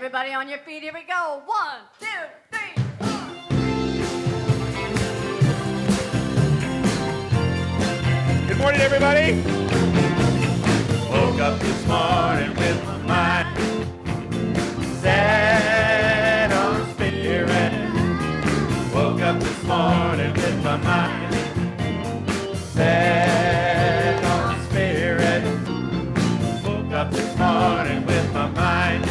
Everybody on your feet, here we go. 1, 2, 3, 4. Good morning, everybody. Woke up this morning with my mind set on spirit. Woke up this morning with my mind set on spirit. Woke up this morning with my mind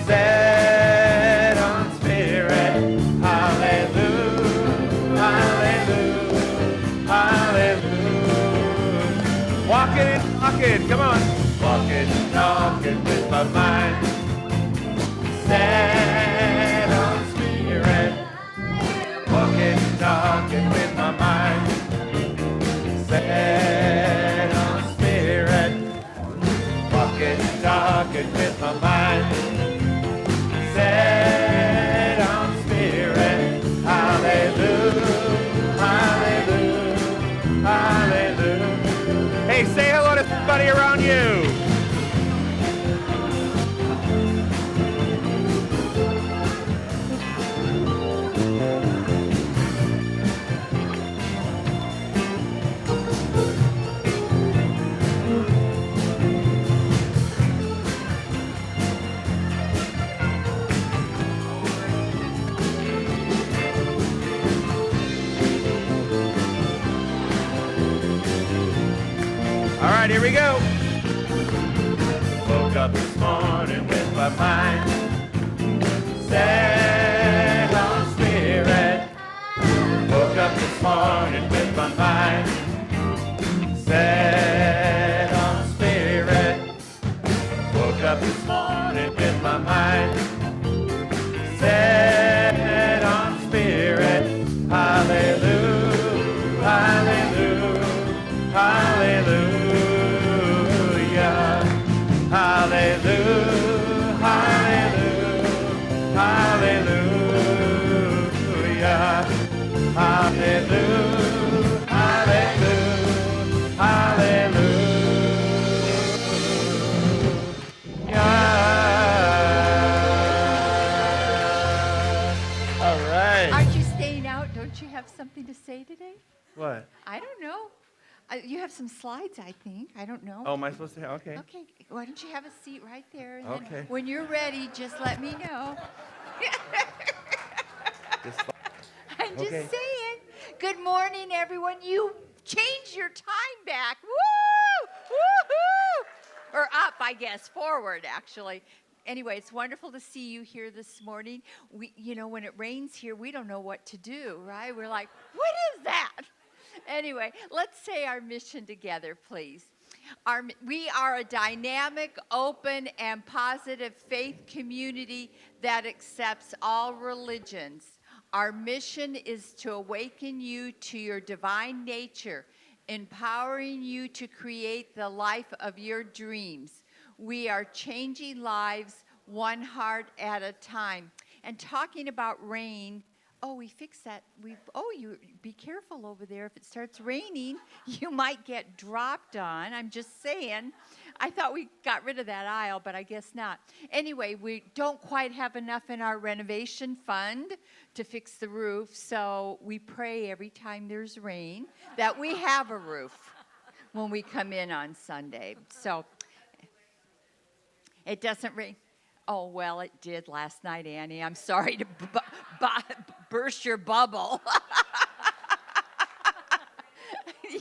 set on spirit. Hallelujah, hallelujah, hallelujah. Walking and talking, come on. Walking and talking with my mind set on spirit. Walking and talking with my mind set on spirit. Walking and talking with my mind set on spirit. Hallelujah, hallelujah, hallelujah. Hey, say hello to somebody around you. All right, here we go. Woke up this morning with my mind set on spirit. Woke up this morning with my mind set on spirit. Woke up this morning with my mind set on spirit. Hallelujah, hallelujah, hallelujah. Hallelujah, hallelujah, hallelujah, hallelujah, hallelujah, hallelujah. All right. Aren't you staying out? Don't you have something to say today? What? I don't know. You have some slides, I think. I don't know. Oh, am I supposed to have? Okay. Okay, why don't you have a seat right there? And Okay. then when you're ready, just let me know. I'm just Okay. saying. Good morning, everyone. You changed your time back. Woo! Woo-hoo! Or up, I guess, forward, actually. Anyway, it's wonderful to see you here this morning. When it rains here, we don't know what to do, right? We're like, what is that? Anyway, let's say our mission together, please. We are a dynamic, open, and positive faith community that accepts all religions. Our mission is to awaken you to your divine nature, empowering you to create the life of your dreams. We are changing lives one heart at a time. And talking about rain, we fixed that. You be careful over there. If it starts raining, you might get dropped on. I'm just saying. I thought we got rid of that aisle, but I guess not. Anyway, we don't quite have enough in our renovation fund to fix the roof, so we pray every time there's rain that we have a roof when we come in on Sunday. So it doesn't rain. Oh, well, it did last night, Annie. I'm sorry to burst your bubble.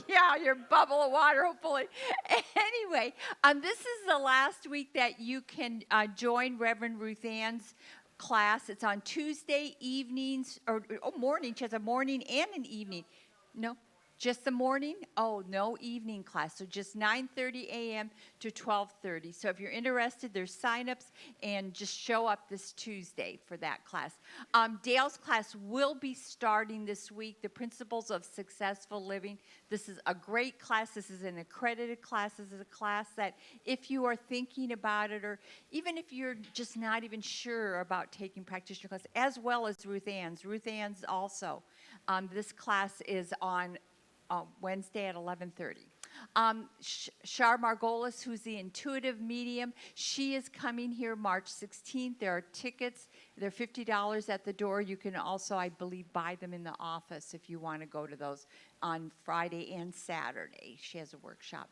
Yeah, your bubble of water, hopefully. Anyway, this is the last week that you can join Reverend Ruth Ann's class. It's on Tuesday evenings, or morning. She has a morning and an evening. No? Just the morning? Oh, no evening class. So just 9:30 a.m. to 12:30. So if you're interested, there's sign-ups, and just show up this Tuesday for that class. Dale's class will be starting this week, The Principles of Successful Living. This is a great class. This is an accredited class. This is a class that if you are thinking about it, or even if you're just not even sure about taking practitioner class, as well as Ruth Ann's. Ruth Ann's also. This class is on Wednesday at 11:30. Shar Margolis, who's the intuitive medium, she is coming here March 16th. There are tickets. They're $50 at the door. You can also, I believe, buy them in the office if you want to go to those on Friday and Saturday. She has a workshop.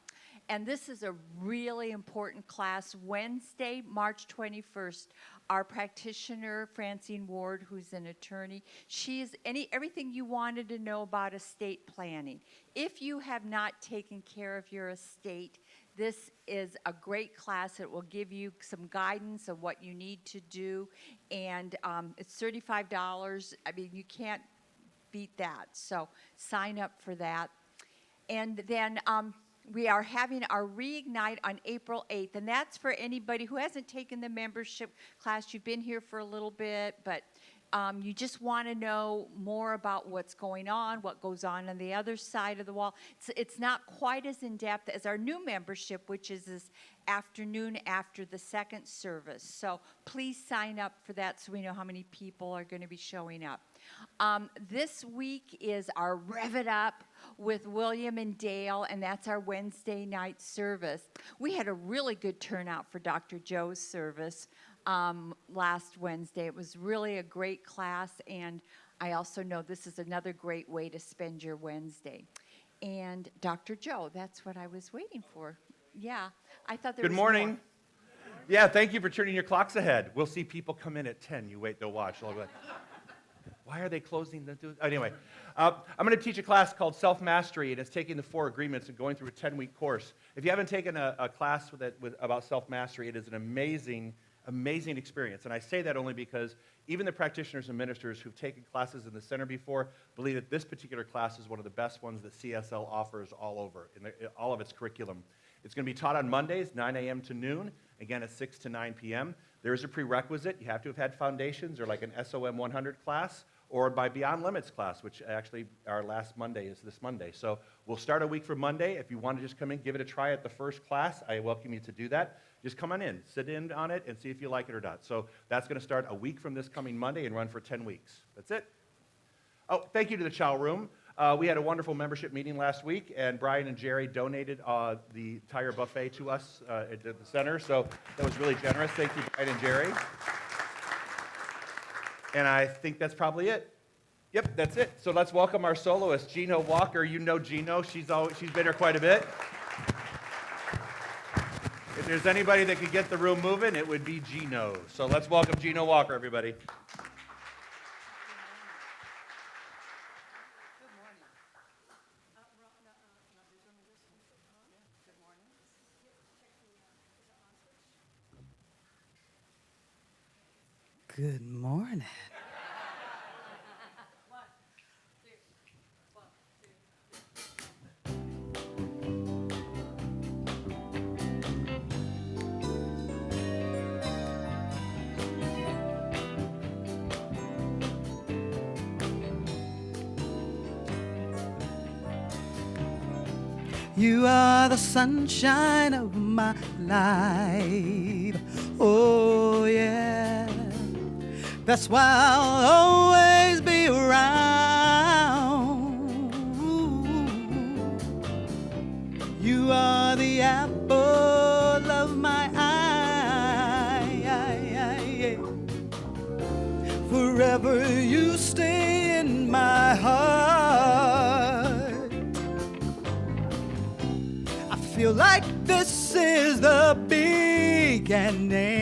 And this is a really important class. Wednesday, March 21st, our practitioner, Francine Ward, who's an attorney, she is everything you wanted to know about estate planning. If you have not taken care of your estate, this is a great class. It will give you some guidance of what you need to do. And it's $35. I mean, you can't beat that. So sign up for that. And then we are having our Reignite on April 8th, and that's for anybody who hasn't taken the membership class. You've been here for a little bit, but you just want to know more about what's going on, what goes on the other side of the wall. It's not quite as in-depth as our new membership, which is this afternoon after the second service. So please sign up for that so we know how many people are going to be showing up. This week is our Rev It Up with William and Dale, and that's our Wednesday night service. We had a really good turnout for Dr. Joe's service last Wednesday. It was really a great class, and I also know this is another great way to spend your Wednesday. And Dr. Joe, that's what I was waiting for. Yeah, I thought there was Good morning. more. Yeah, thank you for turning your clocks ahead. We'll see people come in at 10. You wait, they'll watch. They'll be like, why are they closing the door? Anyway, I'm going to teach a class called Self-Mastery, and it's taking the 4 agreements and going through a 10-week course. If you haven't taken a class about self-mastery, it is an amazing experience. And I say that only because even the practitioners and ministers who've taken classes in the center before believe that this particular class is one of the best ones that CSL offers all over, in all of its curriculum. It's going to be taught on Mondays, 9 a.m. to noon, again at 6 to 9 p.m. There is a prerequisite. You have to have had foundations or like an SOM 100 class or by Beyond Limits class, which actually our last Monday is this Monday. So we'll start a week from Monday. If you want to just come in, give it a try at the first class, I welcome you to do that. Just come on in, sit in on it, and see if you like it or not. So that's going to start a week from this coming Monday and run for 10 weeks. That's it. Oh, thank you to the Chow Room. We had a wonderful membership meeting last week, and Brian and Jerry donated the entire buffet to us at the center, so that was really generous. Thank you, Brian and Jerry. And I think that's probably it. Yep, that's it. So let's welcome our soloist, Gino Walker. You know Gino. She's been here quite a bit. If there's anybody that could get the room moving, it would be Gino. So let's welcome Gino Walker, everybody. Good morning. You are the sunshine of my life. Oh, yeah. That's why I'll always be around. You are the apple of my eye. Forever you stay in my heart. I feel like this is the beginning.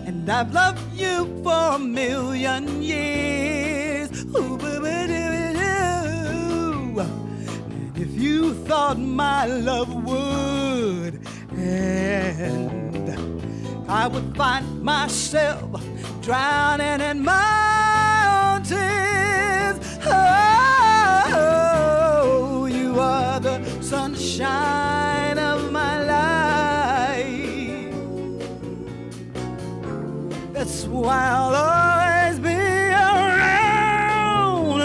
And I've loved you for a million years. Ooh, and if you thought my love would end, I would find myself drowning in my own tears. Oh, you are the sunshine of my life. That's why I'll always be around,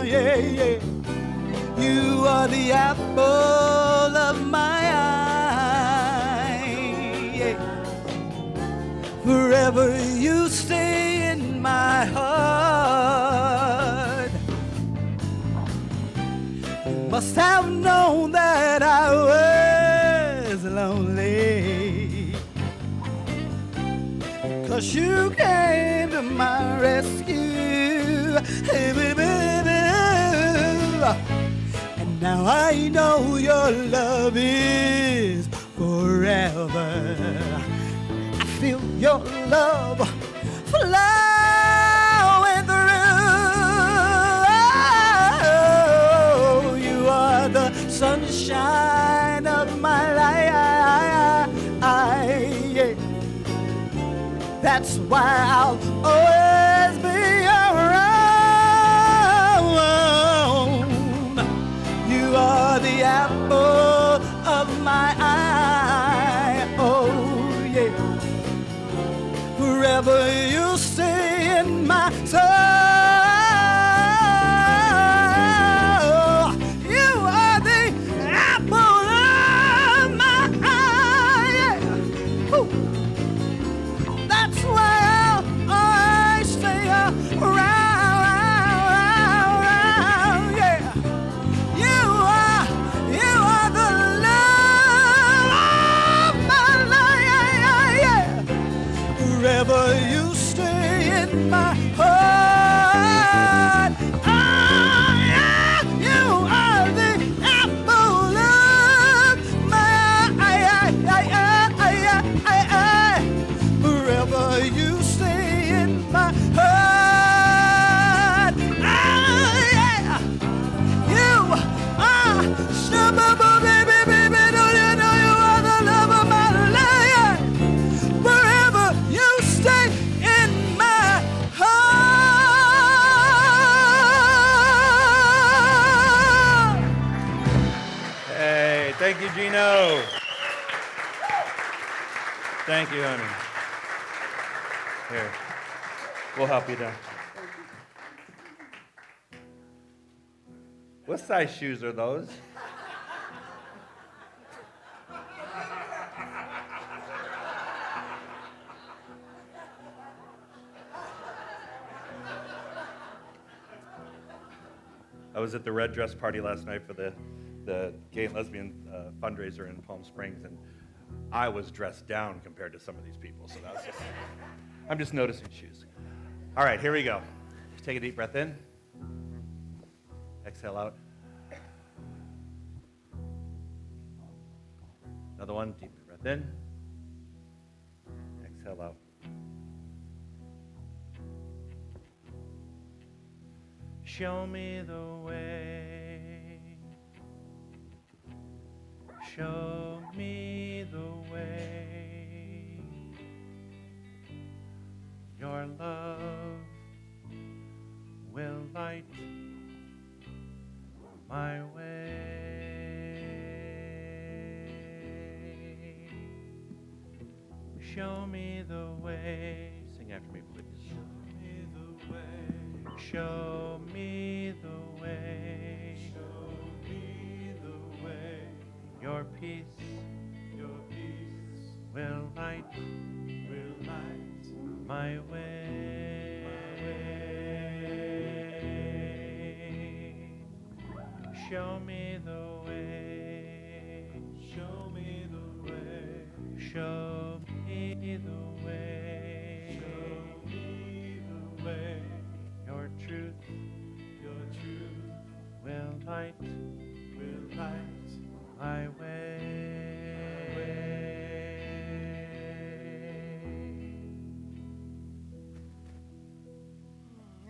yeah. You are the apple of my eye, yeah. Forever you stay in my heart. must have known that I was lonely, 'cause you came to my rescue. Hey, baby, and now I know your love is forever. I feel your love flowing through. You are the sunshine of my life. Yeah. That's why I'll always be around. You are the apple of my eye. Oh, yeah. Forever you stay in my soul. You are the apple of my eye. Yeah. Woo. That's why I'll always stay around. Yeah. You are the love of my life. Yeah. Forever you stay in my heart. Oh, yeah. You are the apple of my eye. Forever you stay in my heart. Oh, yeah. You are Shabba, baby, baby. Don't you know you are the love of my life? Forever you stay in my heart. Hey, thank you, Gino. Thank you, honey. Here, we'll help you down. What size shoes are those? I was at the red dress party last night for the gay and lesbian fundraiser in Palm Springs, and I was dressed down compared to some of these people. So that was just, I'm just noticing shoes. All right, here we go. Take a deep breath in. Exhale out. Another one, deep breath in. Exhale out. Show me the way. Show me the way. Your love will light my way. Show me the way. Sing after me, please. Show me the way. Show me the way. Show me the way. Your peace will light my way. Show me the way. Show me the way. Show me the way. Show me the way. Your truth will light my way.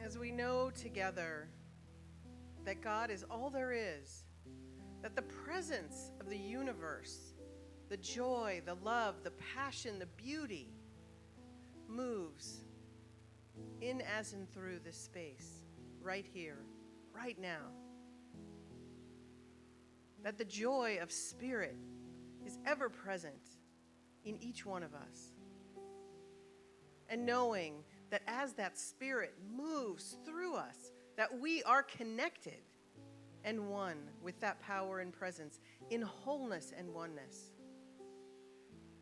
As we know together that God is all there is, that the presence of the universe, the joy, the love, the passion, the beauty moves in, as, and through this space, right here, right now. That the joy of spirit is ever present in each one of us. And knowing that as that spirit moves through us, that we are connected and one with that power and presence in wholeness and oneness.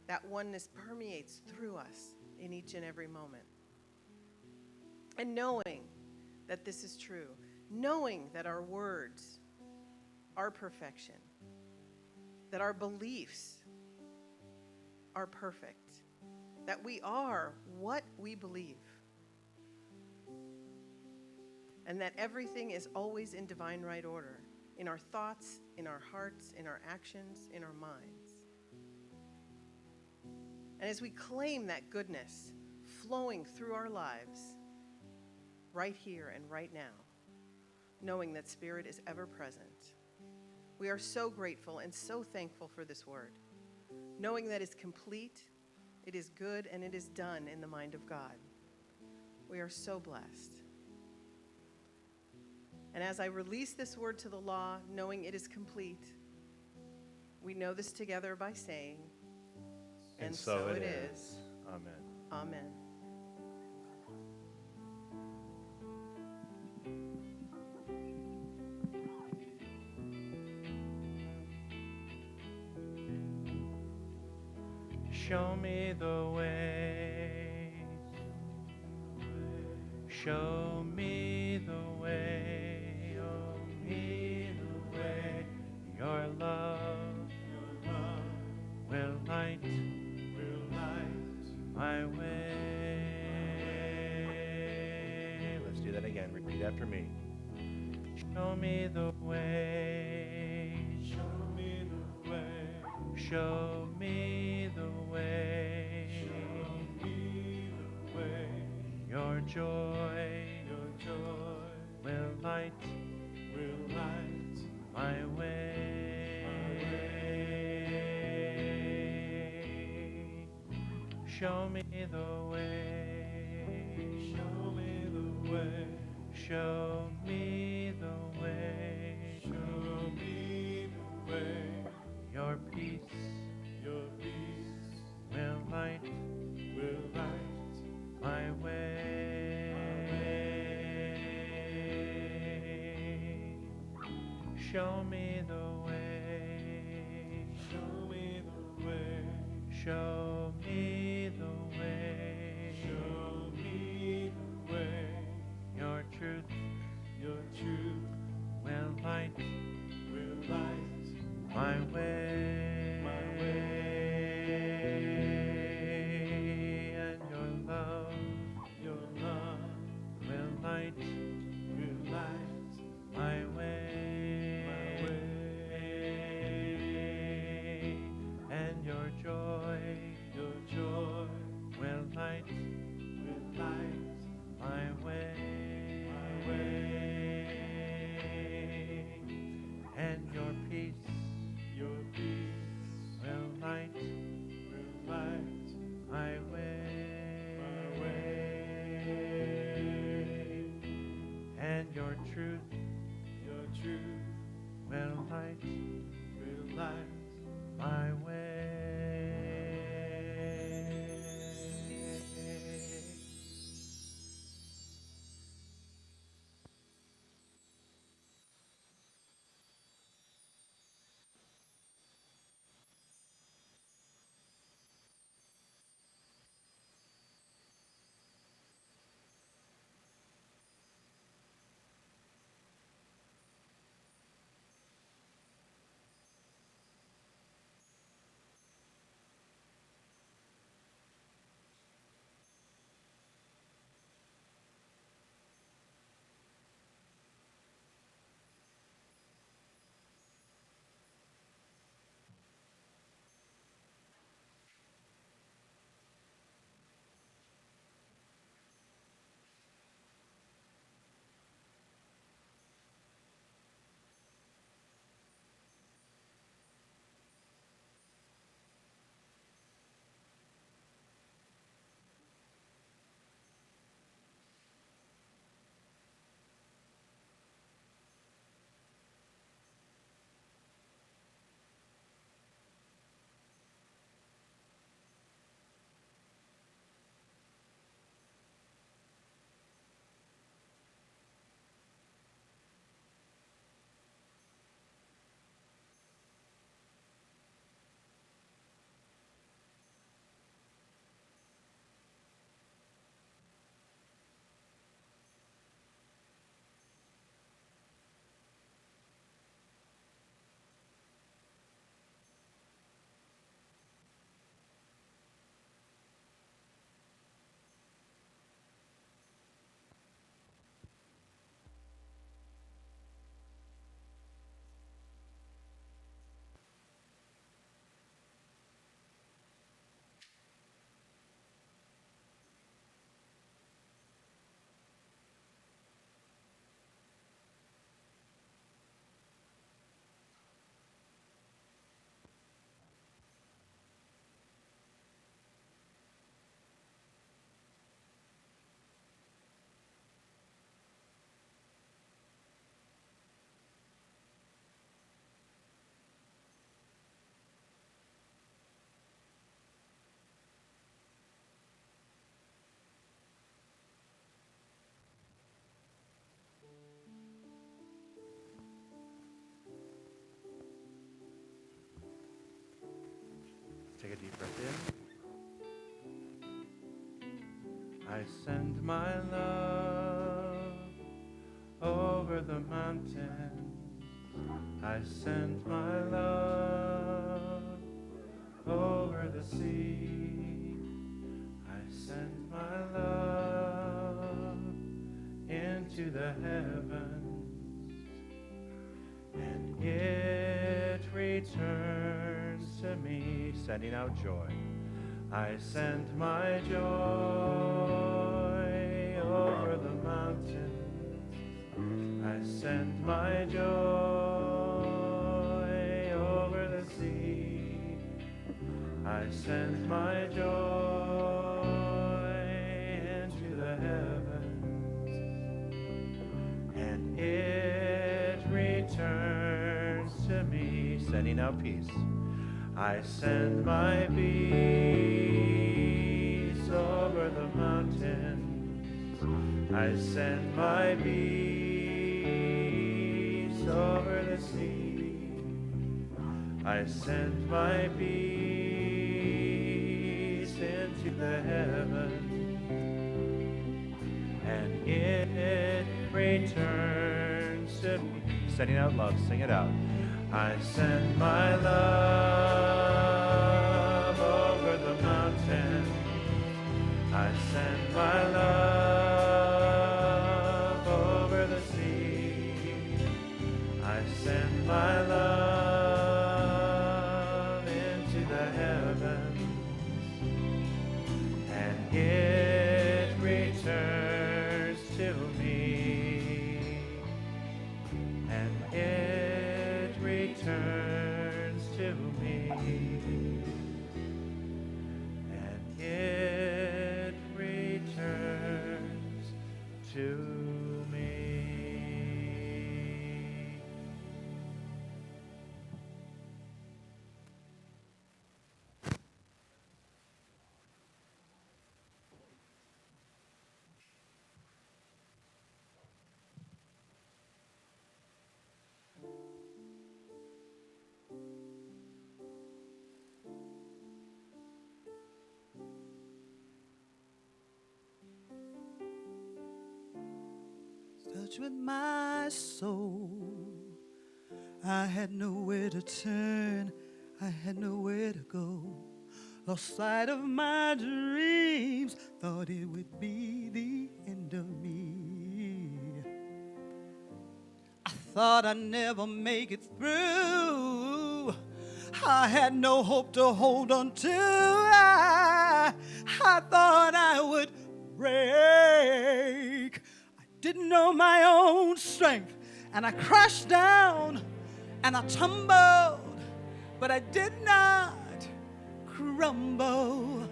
That oneness permeates through us in each and every moment. And knowing that this is true, knowing that our words our perfection, that our beliefs are perfect, that we are what we believe, and that everything is always in divine right order, in our thoughts, in our hearts, in our actions, in our minds. And as we claim that goodness flowing through our lives, right here and right now, knowing that Spirit is ever present, we are so grateful and so thankful for this word, knowing that it's complete, it is good, and it is done in the mind of God. We are so blessed. And as I release this word to the law, knowing it is complete, we know this together by saying, and so it is. Amen. Amen. Show me the way. Show me the way. Show me the way. Your love will light my way. Let's do that again. Repeat after me. Show me the way. Show me the way. Show me the way. Show me the way. Your joy will light my way. Show me the way. Show me the way. Show me the way. Show me the way. Your peace will light my way. Show me the way. Show me the way. Show me the way. Show me the way. Your truth will light my way. And your love will light my way. And your joy will light my way. And your peace will light my way. And your truth will light my way. I send my love over the mountains. I send my love over the sea. I send my love into the heavens, and it returns to me, sending out joy. I send my joy over the mountains. I send my joy over the sea. I send my joy into the heavens, and it returns to me, sending out peace. I send my peace over the mountains. I send my peace over the sea. I send my peace into the heavens, and it returns to me. Sending out love, sing it out. I send my love over the mountains. I send my love over the sea. I send my love into the heavens, and it returns to me, and it returns to me, and it returns to me. Touch with my soul. I had nowhere to turn, I had nowhere to go. Lost sight of my dreams, thought it would be the end of me. I thought I'd never make it through. I had no hope to hold on to. I thought I would break. I didn't know my own strength, and I crashed down and I tumbled, but I did not crumble.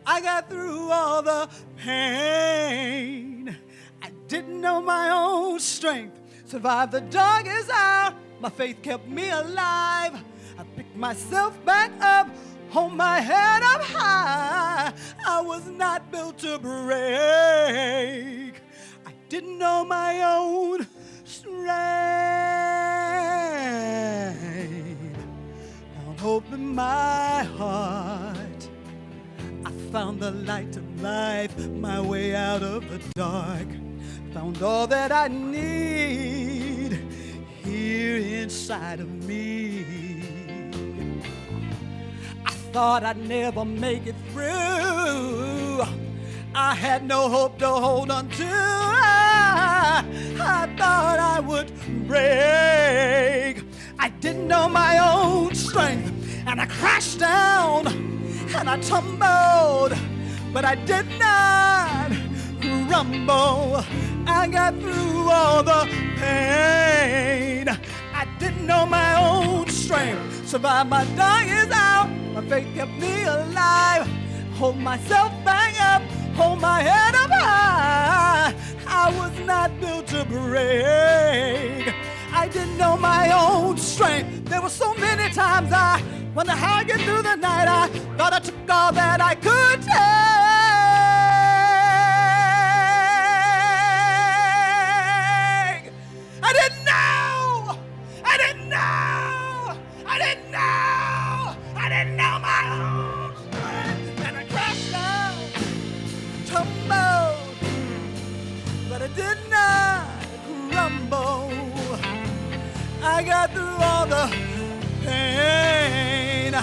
I got through all the pain. I didn't know my own strength, survived the darkest hour. My faith kept me alive. I picked myself back up, hold my head up high. I was not built to break. I didn't know my own strength. Found hope in my heart. I found the light of life, my way out of the dark. Found all that I need here inside of me. I thought I'd never make it through. I had no hope to hold on to. I thought I would break. I didn't know my own strength, and I crashed down and I tumbled, but I did not crumble. I got through all the pain. I didn't know my own strength, survived my darkest hour. My faith kept me alive. Hold myself back up, hold my head up high. I was not built to break. I didn't know my own strength. There were so many times I wonder how I get through the night. I thought I took all that I could take. I didn't know. I didn't know. I didn't know. I didn't know my own strength. And I crashed down, tumbled. I got through all the pain.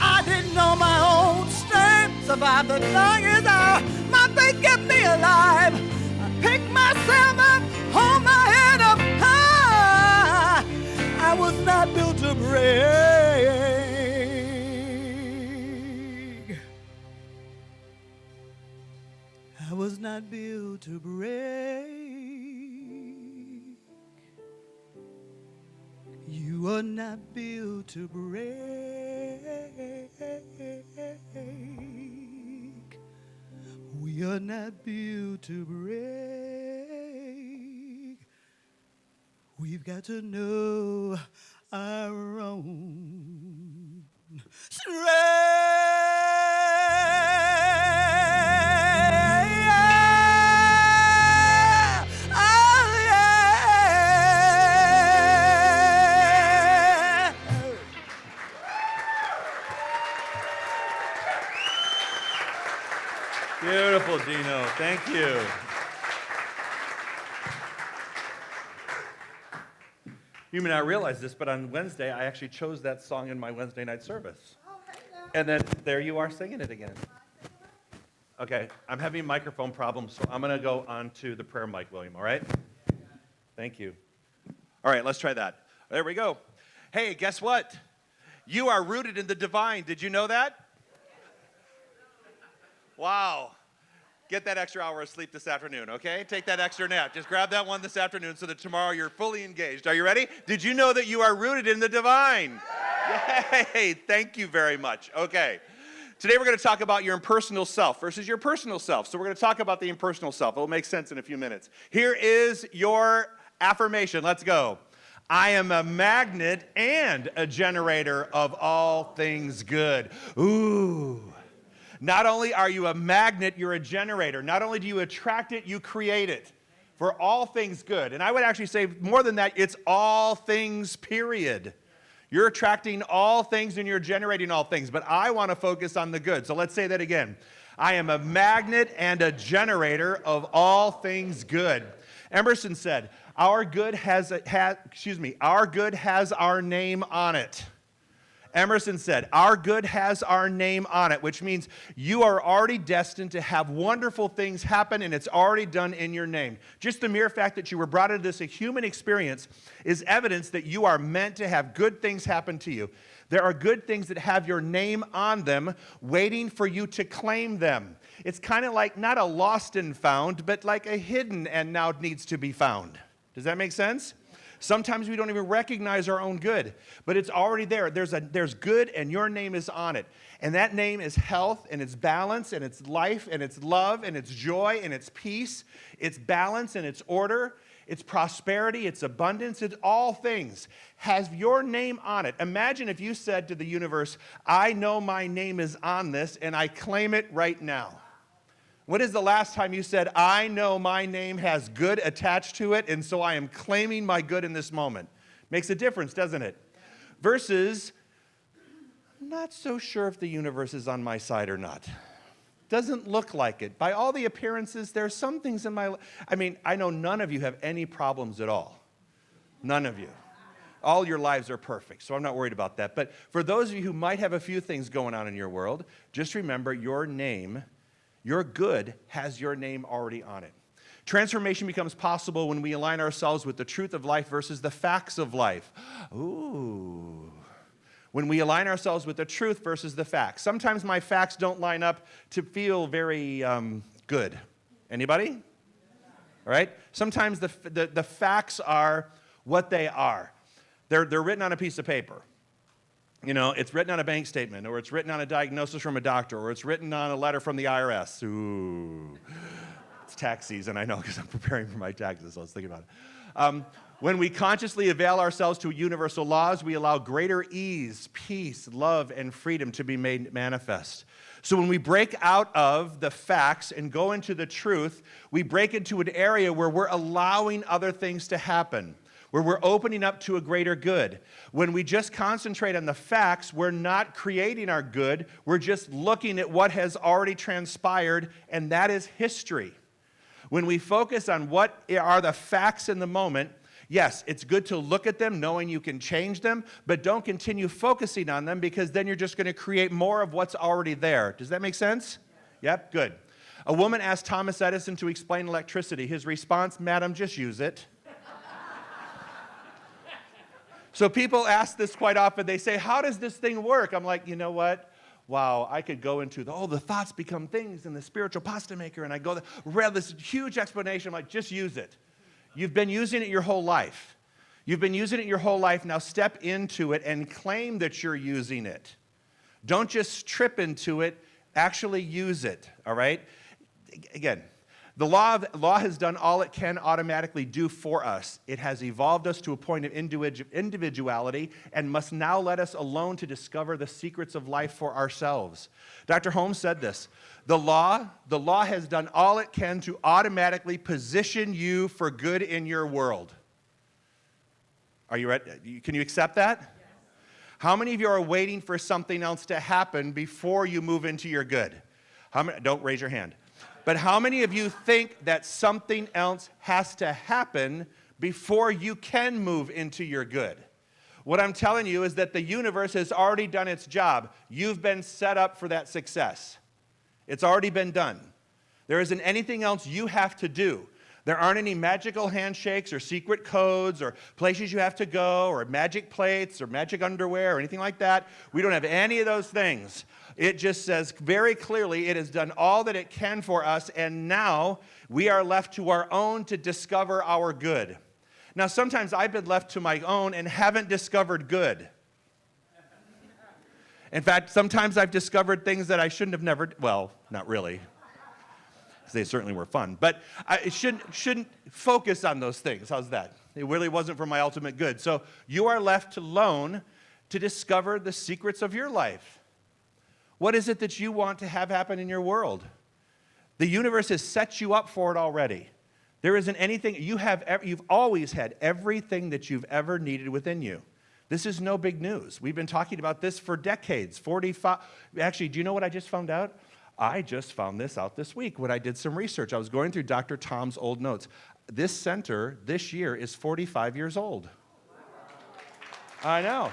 I didn't know my own strength. Survived the longest hour. My faith kept me alive. I picked myself up, hold my head up high. I was not built to break. I was not built to break. You are not built to break. We are not built to break. We've got to know our own strength. Beautiful, Dino. Thank you. You may not realize this, but on Wednesday, I actually chose that song in my Wednesday night service. And then there you are singing it again. Okay, I'm having microphone problems, so I'm going to go on to the prayer mic, William, all right? Thank you. All right, let's try that. There we go. Hey, guess what? You are rooted in the divine. Did you know that? Wow. Get that extra hour of sleep this afternoon, okay? Take that extra nap. Just grab that one this afternoon so that tomorrow you're fully engaged. Are you ready? Did you know that you are rooted in the divine? Yay! Thank you very much. Okay. Today we're going to talk about your impersonal self versus your personal self. So we're going to talk about the impersonal self. It'll make sense in a few minutes. Here is your affirmation. Let's go. I am a magnet and a generator of all things good. Ooh. Not only are you a magnet, you're a generator. Not only do you attract it, you create it for all things good. And I would actually say more than that, it's all things, period. You're attracting all things and you're generating all things. But I want to focus on the good. So let's say that again. I am a magnet and a generator of all things good. Emerson said, our good has our name on it. Emerson said, our good has our name on it, which means you are already destined to have wonderful things happen, and it's already done in your name. Just the mere fact that you were brought into this human experience is evidence that you are meant to have good things happen to you. There are good things that have your name on them, waiting for you to claim them. It's kind of like not a lost and found, but like a hidden and now needs to be found. Does that make sense? Sometimes we don't even recognize our own good, but it's already there. There's good, and your name is on it. And that name is health, and it's balance, and it's life, and it's love, and it's joy, and it's peace. It's balance, and it's order. It's prosperity, it's abundance, it's all things. Has your name on it. Imagine if you said to the universe, I know my name is on this, and I claim it right now. When is the last time you said, I know my name has good attached to it, and so I am claiming my good in this moment? Makes a difference, doesn't it? Versus, I'm not so sure if the universe is on my side or not. Doesn't look like it. By all the appearances, there's some things in my life. I mean, I know none of you have any problems at all. None of you. All your lives are perfect, so I'm not worried about that. But for those of you who might have a few things going on in your world, just remember your name. Your good has your name already on it. Transformation becomes possible when we align ourselves with the truth of life versus the facts of life. Ooh. When we align ourselves with the truth versus the facts. Sometimes my facts don't line up to feel very good. Anybody? All right? Sometimes the facts are what they are. They're written on a piece of paper. You know, it's written on a bank statement, or it's written on a diagnosis from a doctor, or it's written on a letter from the IRS. Ooh, it's tax season, I know, because I'm preparing for my taxes, so I was thinking about it. When we consciously avail ourselves to universal laws, we allow greater ease, peace, love, and freedom to be made manifest. So when we break out of the facts and go into the truth, we break into an area where we're allowing other things to happen, where we're opening up to a greater good. When we just concentrate on the facts, we're not creating our good. We're just looking at what has already transpired, and that is history. When we focus on what are the facts in the moment, Yes, it's good to look at them knowing you can change them, but don't continue focusing on them because then you're just going to create more of what's already there. Does that make sense? Yep, good. A woman asked Thomas Edison to explain electricity. His response, "Madam, just use it." So people ask this quite often. They say, "How does this thing work?" I'm like, you know what? Wow, I could go into the thoughts become things in the spiritual pasta maker, and I go read this huge explanation. I'm like, just use it. You've been using it your whole life. You've been using it your whole life. Now step into it and claim that you're using it. Don't just trip into it. Actually use it, all right? Again, the law has done all it can automatically do for us. It has evolved us to a point of individuality and must now let us alone to discover the secrets of life for ourselves. Dr. Holmes said this, the law has done all it can to automatically position you for good in your world. Are you ready? Can you accept that? Yes. How many of you are waiting for something else to happen before you move into your good? Don't raise your hand. But how many of you think that something else has to happen before you can move into your good? What I'm telling you is that the universe has already done its job. You've been set up for that success. It's already been done. There isn't anything else you have to do. There aren't any magical handshakes or secret codes or places you have to go or magic plates or magic underwear or anything like that. We don't have any of those things. It just says very clearly it has done all that it can for us, and now we are left to our own to discover our good. Now, sometimes I've been left to my own and haven't discovered good. In fact, sometimes I've discovered things that I shouldn't have never, well, not really. They certainly were fun, but I shouldn't focus on those things. How's that? It really wasn't for my ultimate good. So you are left alone to discover the secrets of your life. What is it that you want to have happen in your world? The universe has set you up for it already. There isn't anything, you've always had everything that you've ever needed within you. This is no big news. We've been talking about this for decades, 45. Actually, do you know what I just found out? I just found this out this week when I did some research. I was going through Dr. Tom's old notes. This center this year is 45 years old. I know.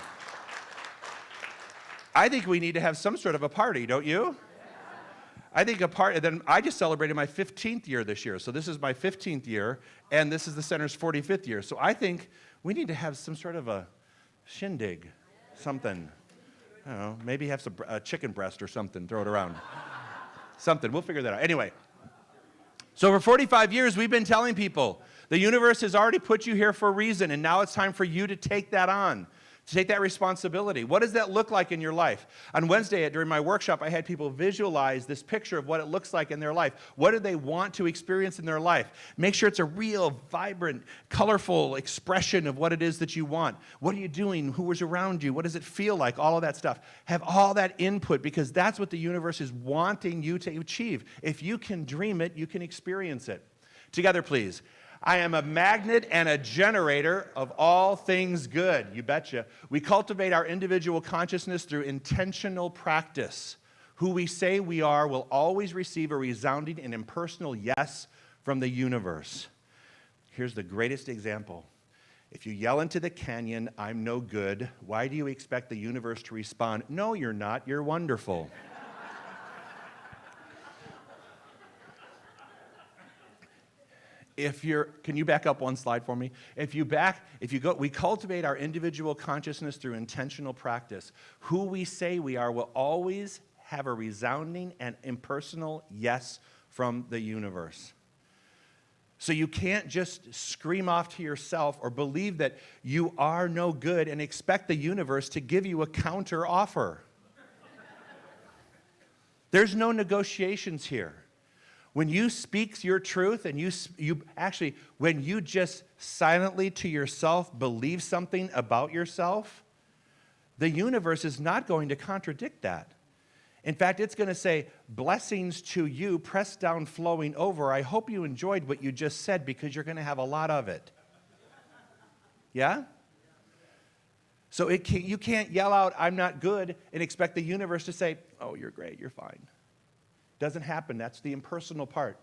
I think we need to have some sort of a party, don't you? I think a party. Then I just celebrated my 15th year this year. So this is my 15th year, and this is the center's 45th year. So I think we need to have some sort of a shindig, something. I don't know, maybe have some chicken breast or something, throw it around. Something, we'll figure that out. Anyway, so for 45 years, we've been telling people, the universe has already put you here for a reason, and now it's time for you to take that on, to take that responsibility. What does that look like in your life? On Wednesday, during my workshop, I had people visualize this picture of what it looks like in their life. What do they want to experience in their life? Make sure it's a real, vibrant, colorful expression of what it is that you want. What are you doing? Who is around you? What does it feel like? All of that stuff. Have all that input, because that's what the universe is wanting you to achieve. If you can dream it, you can experience it. Together, please. I am a magnet and a generator of all things good. You betcha. We cultivate our individual consciousness through intentional practice. Who we say we are will always receive a resounding and impersonal yes from the universe. Here's the greatest example. If you yell into the canyon, "I'm no good," why do you expect the universe to respond, "No, you're not, you're wonderful"? Can you back up one slide for me? We cultivate our individual consciousness through intentional practice. Who we say we are will always have a resounding and impersonal yes from the universe. So you can't just scream off to yourself or believe that you are no good and expect the universe to give you a counter offer. There's no negotiations here. When you speak your truth and when you just silently to yourself believe something about yourself, the universe is not going to contradict that. In fact, it's going to say, "Blessings to you, pressed down, flowing over. I hope you enjoyed what you just said because you're going to have a lot of it." Yeah? So you can't yell out, "I'm not good," and expect the universe to say, "Oh, you're great, you're fine." Doesn't happen. That's the impersonal part.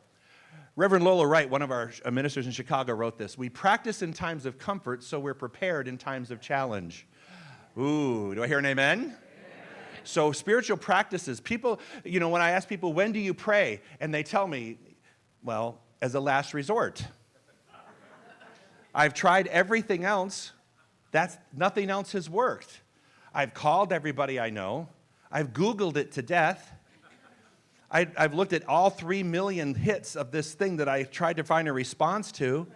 Reverend Lola Wright, one of our ministers in Chicago, wrote this: "We practice in times of comfort, so we're prepared in times of challenge." Ooh, do I hear an amen? Amen. So spiritual practices, people, when I ask people, when do you pray? And they tell me, well, as a last resort. I've tried everything else. Nothing else has worked. I've called everybody I know. I've Googled it to death. I've looked at all 3 million hits of this thing that I tried to find a response to,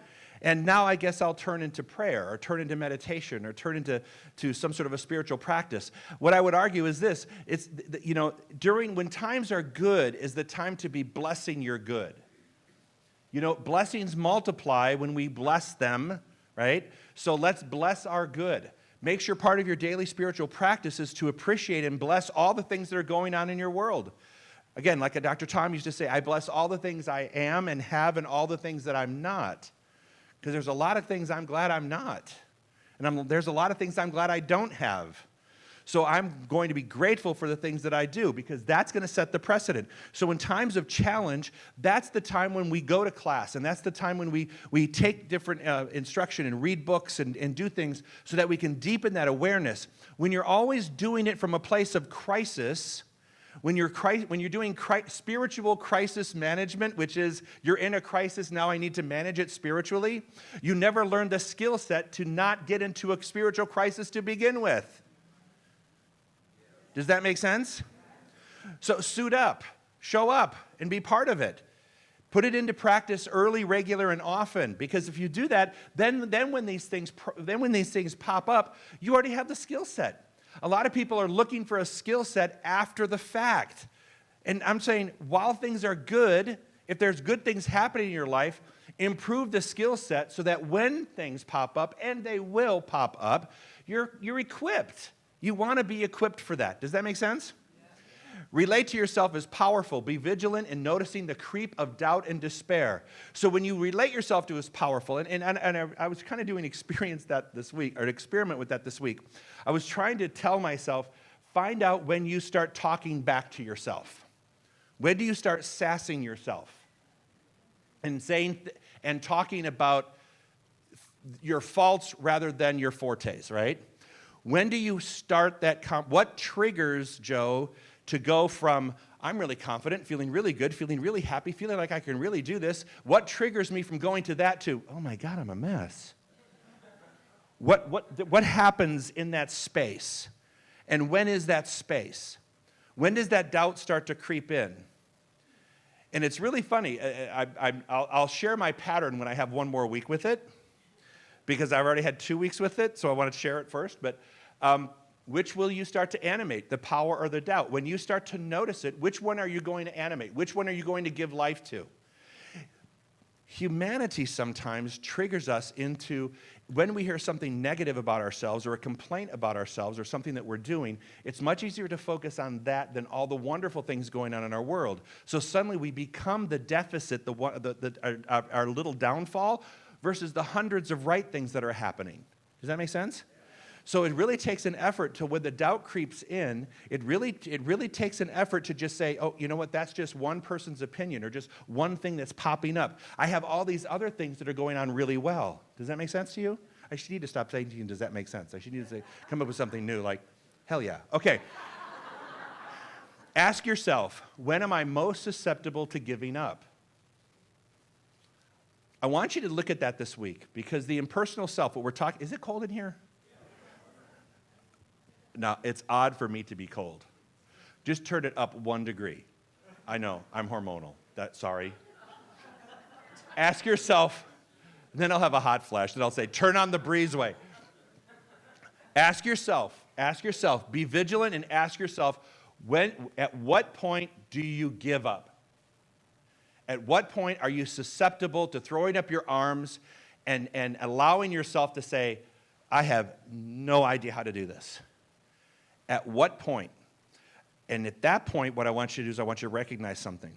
and now I guess I'll turn into prayer or turn into meditation or turn into some sort of a spiritual practice. What I would argue is this: it's when times are good is the time to be blessing your good. Blessings multiply when we bless them, right? So let's bless our good. Make sure part of your daily spiritual practice is to appreciate and bless all the things that are going on in your world. Again, like Dr. Tom used to say, I bless all the things I am and have and all the things that I'm not. Because there's a lot of things I'm glad I'm not. And there's a lot of things I'm glad I don't have. So I'm going to be grateful for the things that I do, because that's going to set the precedent. So in times of challenge, that's the time when we go to class, and that's the time when we take different instruction and read books and do things so that we can deepen that awareness. When you're always doing it from a place of crisis, when you're doing spiritual crisis management, which is you're in a crisis, now I need to manage it spiritually, you never learn the skill set to not get into a spiritual crisis to begin with. Does that make sense? So suit up, show up, and be part of it. Put it into practice early, regular, and often, because if you do that, then when these things pop up, you already have the skill set. A lot of people are looking for a skill set after the fact. And I'm saying, while things are good, if there's good things happening in your life, improve the skill set so that when things pop up, and they will pop up, you're equipped. You want to be equipped for that. Does that make sense? Relate to yourself as powerful. Be vigilant in noticing the creep of doubt and despair. So when you relate yourself to as powerful, and I was kind of doing an experiment with that this week. I was trying to tell myself, find out when you start talking back to yourself. When do you start sassing yourself and saying and talking about your faults rather than your fortes, right? When do you start that? What triggers Joe to go from, I'm really confident, feeling really good, feeling really happy, feeling like I can really do this? What triggers me from going to that to, oh my God, I'm a mess? What happens in that space? And when is that space? When does that doubt start to creep in? And it's really funny. I'll share my pattern when I have one more week with it, because I've already had 2 weeks with it, so I want to share it first. But which will you start to animate, the power or the doubt? When you start to notice it, which one are you going to animate? Which one are you going to give life to? Humanity sometimes triggers us into, when we hear something negative about ourselves or a complaint about ourselves or something that we're doing, it's much easier to focus on that than all the wonderful things going on in our world. So suddenly we become the deficit, our little downfall, versus the hundreds of right things that are happening. Does that make sense? So it really takes an effort to, when the doubt creeps in, it really takes an effort to just say, oh, you know what, that's just one person's opinion or just one thing that's popping up. I have all these other things that are going on really well. Does that make sense to you? I should need to stop saying to you, does that make sense? I should need to come up with something new, like, hell yeah. Okay. Ask yourself, when am I most susceptible to giving up? I want you to look at that this week, because the impersonal self, what we're talking, is it cold in here? Now, it's odd for me to be cold. Just turn it up 1 degree. I know, I'm hormonal. Sorry. Ask yourself, then I'll have a hot flash, then I'll say, turn on the breezeway. Ask yourself, be vigilant and ask yourself, at what point do you give up? At what point are you susceptible to throwing up your arms and allowing yourself to say, I have no idea how to do this? At what point? And at that point, what I want you to do is I want you to recognize something.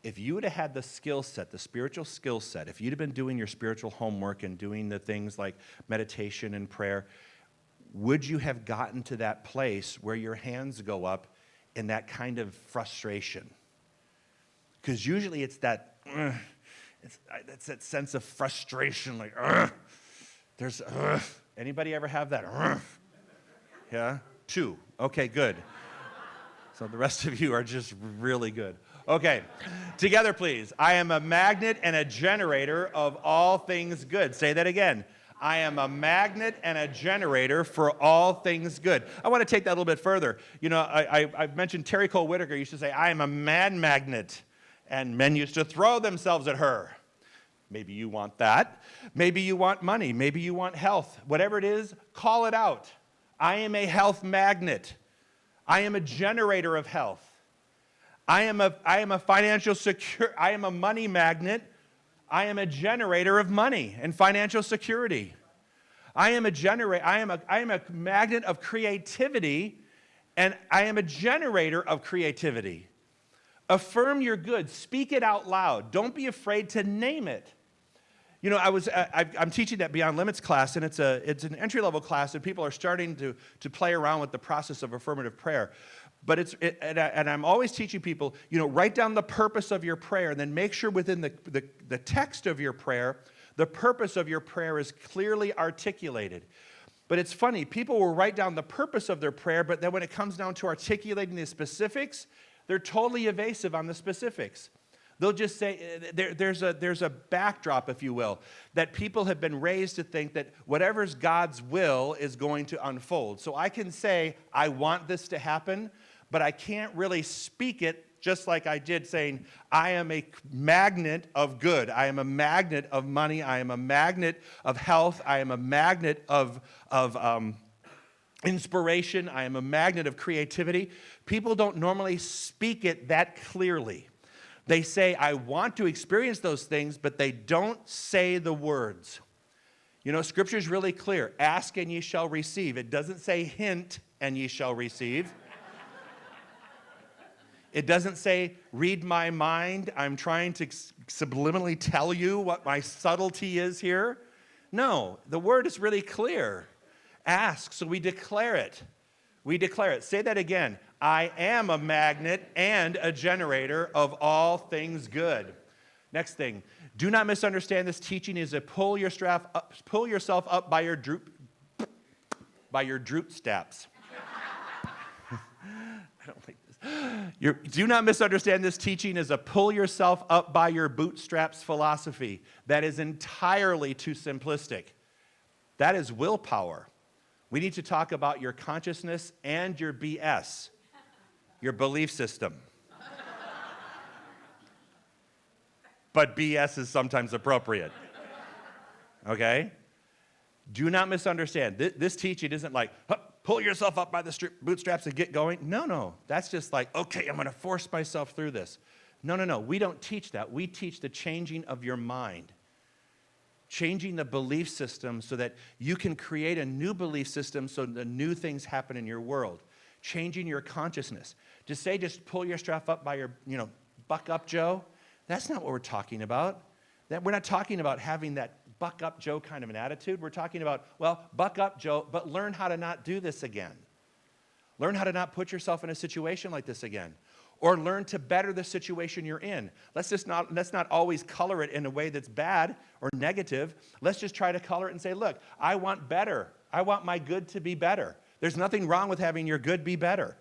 If you would have had the skill set, the spiritual skill set, if you'd have been doing your spiritual homework and doing the things like meditation and prayer, would you have gotten to that place where your hands go up in that kind of frustration? Because usually it's that, It's that sense of frustration, like, ugh. There's, ugh. Anybody ever have that? Ugh. Yeah? 2. Okay, good. So the rest of you are just really good. Okay, together please. I am a magnet and a generator of all things good. Say that again. I am a magnet and a generator for all things good. I want to take that a little bit further. You know, I've mentioned Terry Cole Whitaker used to say, I am a man magnet. And men used to throw themselves at her. Maybe you want that. Maybe you want money. Maybe you want health. Whatever it is, call it out. I am a health magnet. I am a generator of health. I am a financial secure. I am a money magnet. I am a generator of money and financial security. I am a magnet of creativity, and I am a generator of creativity. Affirm your good. Speak it out loud. Don't be afraid to name it. You know, I'm teaching that Beyond Limits class, and it's an entry-level class, and people are starting to play around with the process of affirmative prayer. But and I'm always teaching people, you know, write down the purpose of your prayer, and then make sure within the text of your prayer, the purpose of your prayer is clearly articulated. But it's funny, people will write down the purpose of their prayer, but then when it comes down to articulating the specifics, they're totally evasive on the specifics. They'll just say, there's a backdrop, if you will, that people have been raised to think that whatever's God's will is going to unfold. So I can say, I want this to happen, but I can't really speak it just like I did saying, I am a magnet of good. I am a magnet of money. I am a magnet of health. I am a magnet of inspiration. I am a magnet of creativity. People don't normally speak it that clearly. They say, I want to experience those things, but they don't say the words. You know, Scripture is really clear. Ask and ye shall receive. It doesn't say hint and ye shall receive. It doesn't say, read my mind. I'm trying to subliminally tell you what my subtlety is here. No, the word is really clear. Ask, so we declare it. We declare it. Say that again. I am a magnet and a generator of all things good. Next thing, do not misunderstand this teaching is a pull yourself up by your droop straps. I don't like this. Do not misunderstand this teaching as a pull yourself up by your bootstraps philosophy. That is entirely too simplistic. That is willpower. We need to talk about your consciousness and your BS, your belief system. But BS is sometimes appropriate. Okay? Do not misunderstand. This teaching isn't like, pull yourself up by the bootstraps and get going. No. That's just like, okay, I'm going to force myself through this. No. We don't teach that. We teach the changing of your mind. Changing the belief system so that you can create a new belief system so the new things happen in your world. Changing your consciousness. To say just pull your strap up by your, buck up, Joe, that's not what we're talking about. We're not talking about having that buck up, Joe kind of an attitude. We're talking about, well, buck up, Joe, but learn how to not do this again. Learn how to not put yourself in a situation like this again. Or learn to better the situation you're in. Let's not always color it in a way that's bad or negative. Let's just try to color it and say, look, I want better. I want my good to be better. There's nothing wrong with having your good be better.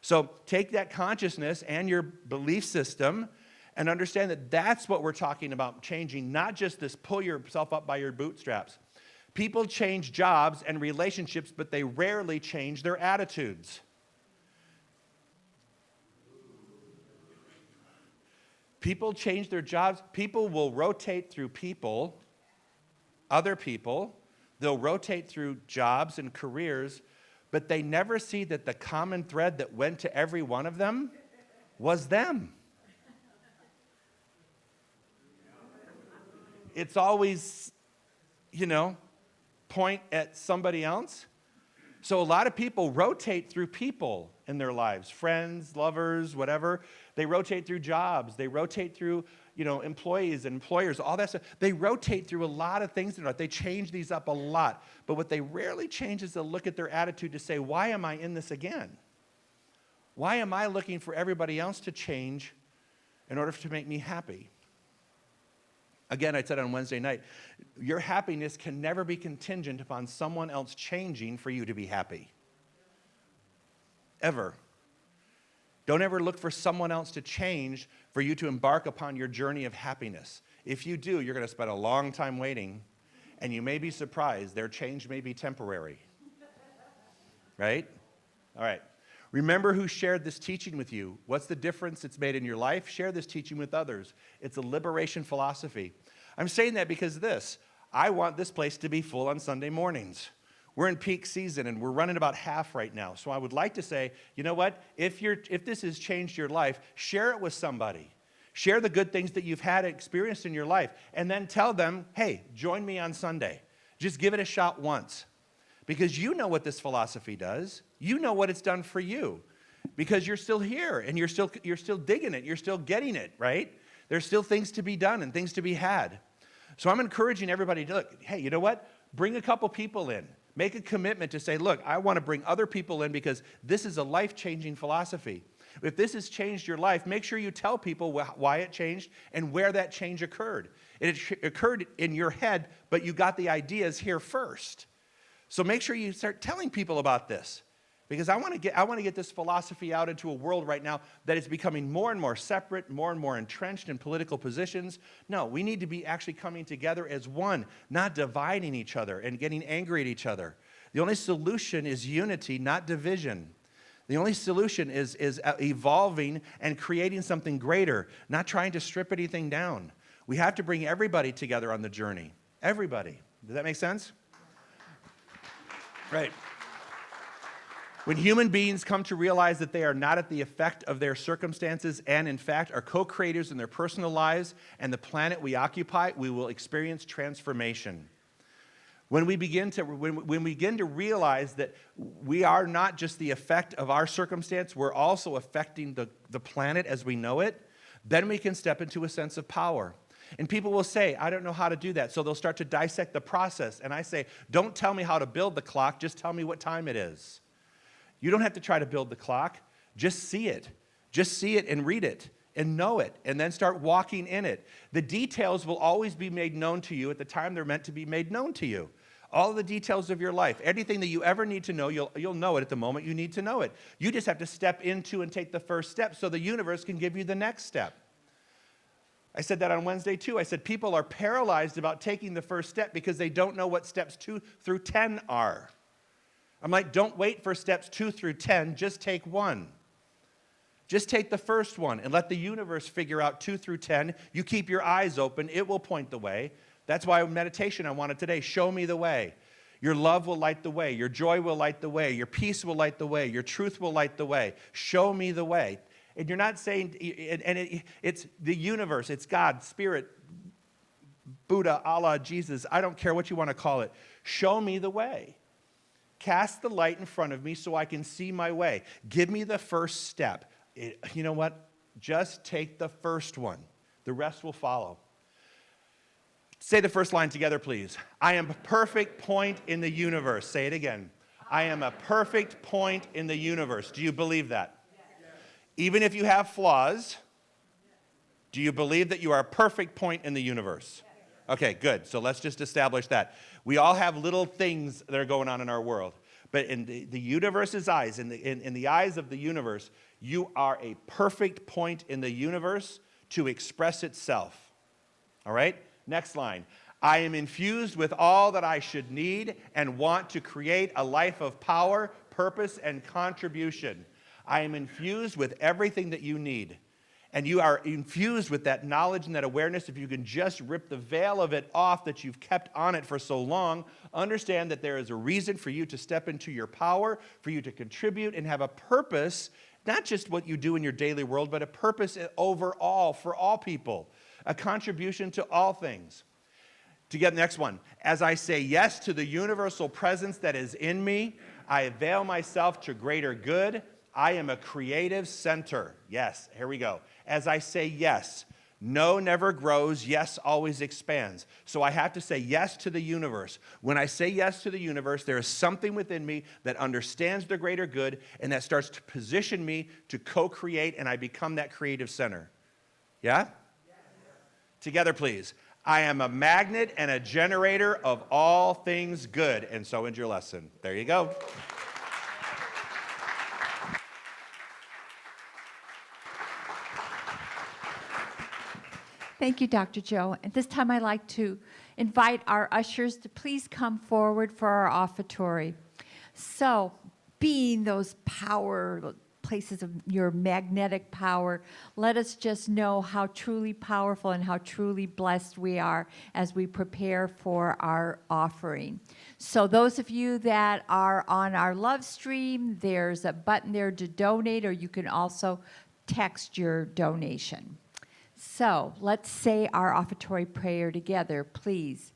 So take that consciousness and your belief system and understand that that's what we're talking about changing, not just this pull yourself up by your bootstraps. People change jobs and relationships, but they rarely change their attitudes. People change their jobs. People will rotate through people, other people. They'll rotate through jobs and careers, but they never see that the common thread that went to every one of them was them. It's always, point at somebody else. So a lot of people rotate through people in their lives, friends, lovers, whatever. They rotate through jobs. They rotate through, employees and employers, all that stuff. They rotate through a lot of things in their life. They change these up a lot. But what they rarely change is to look at their attitude to say, why am I in this again? Why am I looking for everybody else to change in order to make me happy? Again, I said on Wednesday night, your happiness can never be contingent upon someone else changing for you to be happy. Ever. Don't ever look for someone else to change for you to embark upon your journey of happiness. If you do, you're going to spend a long time waiting, and you may be surprised. Their change may be temporary. Right? All right. Remember who shared this teaching with you. What's the difference it's made in your life? Share this teaching with others. It's a liberation philosophy. I'm saying that because I want this place to be full on Sunday mornings. We're in peak season, and we're running about half right now. So I would like to say, you know what? If this has changed your life, share it with somebody. Share the good things that you've had experienced in your life, and then tell them, hey, join me on Sunday. Just give it a shot once. Because you know what this philosophy does. You know what it's done for you. Because you're still here, and you're still digging it. You're still getting it, right? There's still things to be done and things to be had. So I'm encouraging everybody to look, hey, you know what? Bring a couple people in. Make a commitment to say, look, I want to bring other people in because this is a life-changing philosophy. If this has changed your life, make sure you tell people why it changed and where that change occurred. It occurred in your head, but you got the ideas here first. So make sure you start telling people about this, because I want to get this philosophy out into a world right now that is becoming more and more separate, more and more entrenched in political positions. No, we need to be actually coming together as one, not dividing each other and getting angry at each other. The only solution is unity, not division. The only solution is evolving and creating something greater, not trying to strip anything down. We have to bring everybody together on the journey. Everybody. Does that make sense? Right. When human beings come to realize that they are not at the effect of their circumstances and, in fact, are co-creators in their personal lives and the planet we occupy, we will experience transformation. When we begin to realize that we are not just the effect of our circumstance, we're also affecting the planet as we know it, then we can step into a sense of power. And people will say, I don't know how to do that. So they'll start to dissect the process. And I say, don't tell me how to build the clock, just tell me what time it is. You don't have to try to build the clock. Just see it. Just see it and read it and know it and then start walking in it. The details will always be made known to you at the time they're meant to be made known to you. All of the details of your life, anything that you ever need to know, you'll know it at the moment you need to know it. You just have to step into and take the first step so the universe can give you the next step. I said that on Wednesday too. I said people are paralyzed about taking the first step because they don't know what steps 2 through 10 are. I'm like, don't wait for steps 2 through 10, just take one. Just take the first one and let the universe figure out 2 through 10. You keep your eyes open, it will point the way. That's why meditation I wanted today, show me the way. Your love will light the way, your joy will light the way, your peace will light the way, your truth will light the way. Show me the way. And you're not saying, it's the universe, it's God, Spirit, Buddha, Allah, Jesus, I don't care what you want to call it. Show me the way. Cast the light in front of me so I can see my way. Give me the first step. You know what? Just take the first one. The rest will follow. Say the first line together, please. I am a perfect point in the universe. Say it again. I am a perfect point in the universe. Do you believe that? Even if you have flaws, do you believe that you are a perfect point in the universe? Okay, good. So let's just establish that. We all have little things that are going on in our world. But in the universe's eyes, in the eyes of the universe, you are a perfect point in the universe to express itself. All right? Next line. I am infused with all that I should need and want to create a life of power, purpose, and contribution. I am infused with everything that you need. And you are infused with that knowledge and that awareness. If you can just rip the veil of it off that you've kept on it for so long, understand that there is a reason for you to step into your power, for you to contribute and have a purpose, not just what you do in your daily world, but a purpose overall for all people, a contribution to all things. To get the next one, as I say yes to the universal presence that is in me, I avail myself to greater good. I am a creative center. Yes, here we go. As I say yes, no never grows, yes always expands. So I have to say yes to the universe. When I say yes to the universe, there is something within me that understands the greater good and that starts to position me to co-create, and I become that creative center. Yeah? Together, please. I am a magnet and a generator of all things good. And so ends your lesson. There you go. Thank you, Dr. Joe. At this time, I'd like to invite our ushers to please come forward for our offertory. So, being those power places of your magnetic power, let us just know how truly powerful and how truly blessed we are as we prepare for our offering. So those of you that are on our love stream, there's a button there to donate, or you can also text your donation. So let's say our offertory prayer together, please.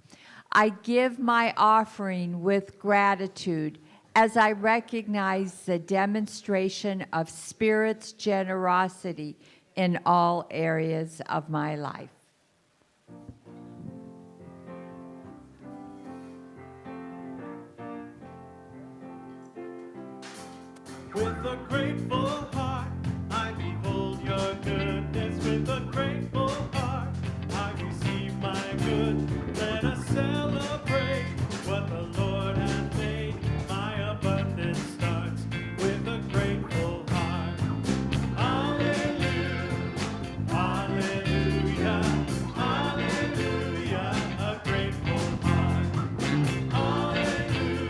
I give my offering with gratitude as I recognize the demonstration of Spirit's generosity in all areas of my life. With a grateful heart, I behold your goodness. With a grateful heart, I receive my good. Let us celebrate what the Lord has made. My abundance starts with a grateful heart. Hallelujah, hallelujah, hallelujah, a grateful heart. Hallelujah,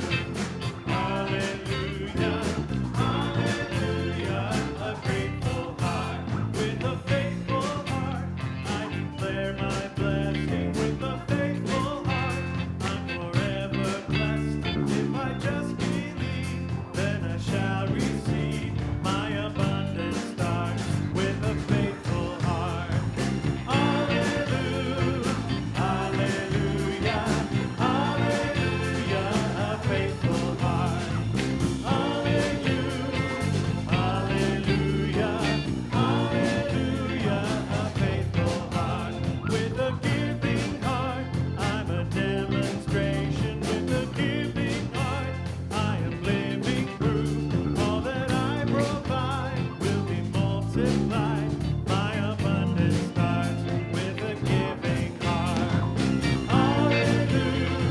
hallelujah. Hallelujah, a grateful heart. With a faithful heart, I declare my blessing. With a faithful heart, I'm forever blessed. If I just believe, then I shall receive. My abundance starts with a faithful heart. Hallelujah, hallelujah, hallelujah, a faithful heart. Hallelujah, hallelujah, hallelujah, a faithful heart. With a giving heart, I'm a demonstration. With a giving heart, I am living proof. All that I provide will be multiplied. My abundance starts with a giving heart. Hallelujah,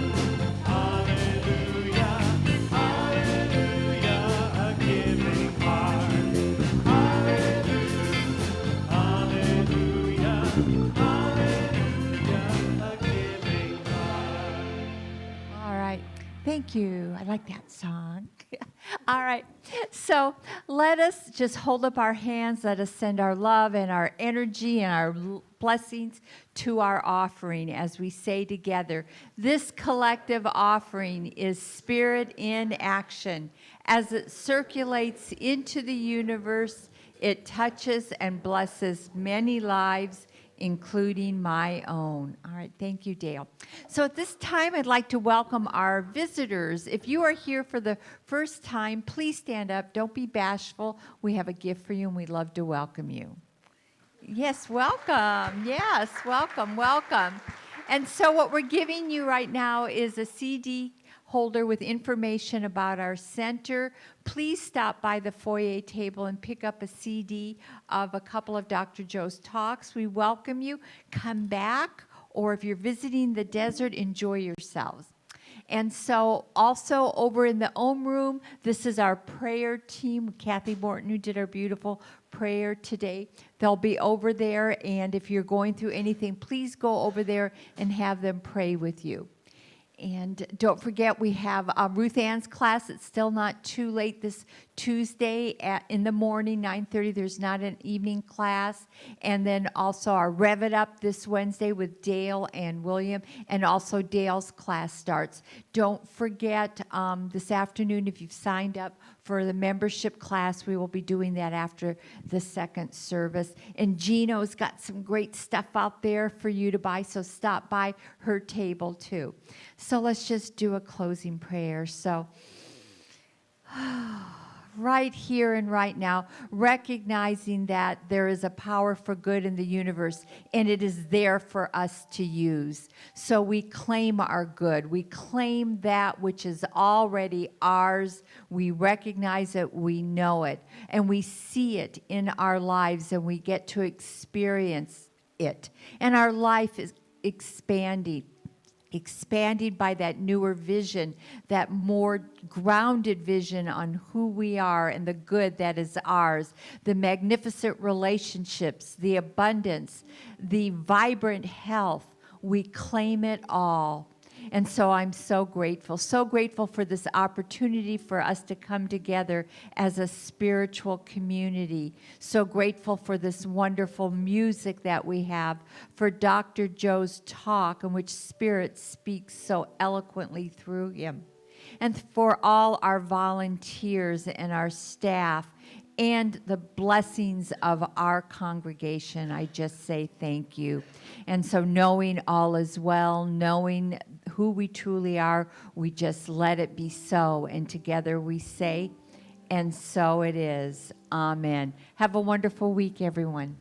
hallelujah, hallelujah, a giving heart. Hallelujah, hallelujah, hallelujah, a giving heart. All right. Thank you. I like that song. All right. So let us just hold up our hands. Let us send our love and our energy and our blessings to our offering as we say together, this collective offering is Spirit in action. As it circulates into the universe, it touches and blesses many lives, including my own. All right, thank you, Dale. So at this time, I'd like to welcome our visitors. If you are here for the first time, please stand up. Don't be bashful. We have a gift for you, and we'd love to welcome you. Yes, welcome. Yes, welcome, welcome. And so what we're giving you right now is a CD holder with information about our center. Please stop by the foyer table and pick up a CD of a couple of Dr. Joe's talks. We welcome you. Come back, or if you're visiting the desert, enjoy yourselves. And so also over in the Om Room, this is our prayer team, Kathy Morton, who did our beautiful prayer today. They'll be over there, and if you're going through anything, please go over there and have them pray with you. And don't forget, we have Ruth Ann's class. It's still not too late this Tuesday in the morning, 9:30. There's not an evening class. And then also our Rev It Up this Wednesday with Dale and William. And also Dale's class starts. Don't forget this afternoon, if you've signed up for the membership class, we will be doing that after the second service. And Gino's got some great stuff out there for you to buy, so stop by her table too. So let's just do a closing prayer. So right here and right now, recognizing that there is a power for good in the universe, and it is there for us to use. So we claim our good. We claim that which is already ours. We recognize it, we know it, and we see it in our lives, and we get to experience it. And our life expanded by that newer vision, that more grounded vision on who we are and the good that is ours, the magnificent relationships, the abundance, the vibrant health. We claim it all. And so I'm so grateful for this opportunity for us to come together as a spiritual community. So grateful for this wonderful music that we have, for Dr. Joe's talk in which Spirit speaks so eloquently through him, and for all our volunteers and our staff and the blessings of our congregation. I just say thank you. And so knowing all is well, knowing who we truly are, we just let it be so. And together we say, and so it is. Amen. Have a wonderful week, everyone.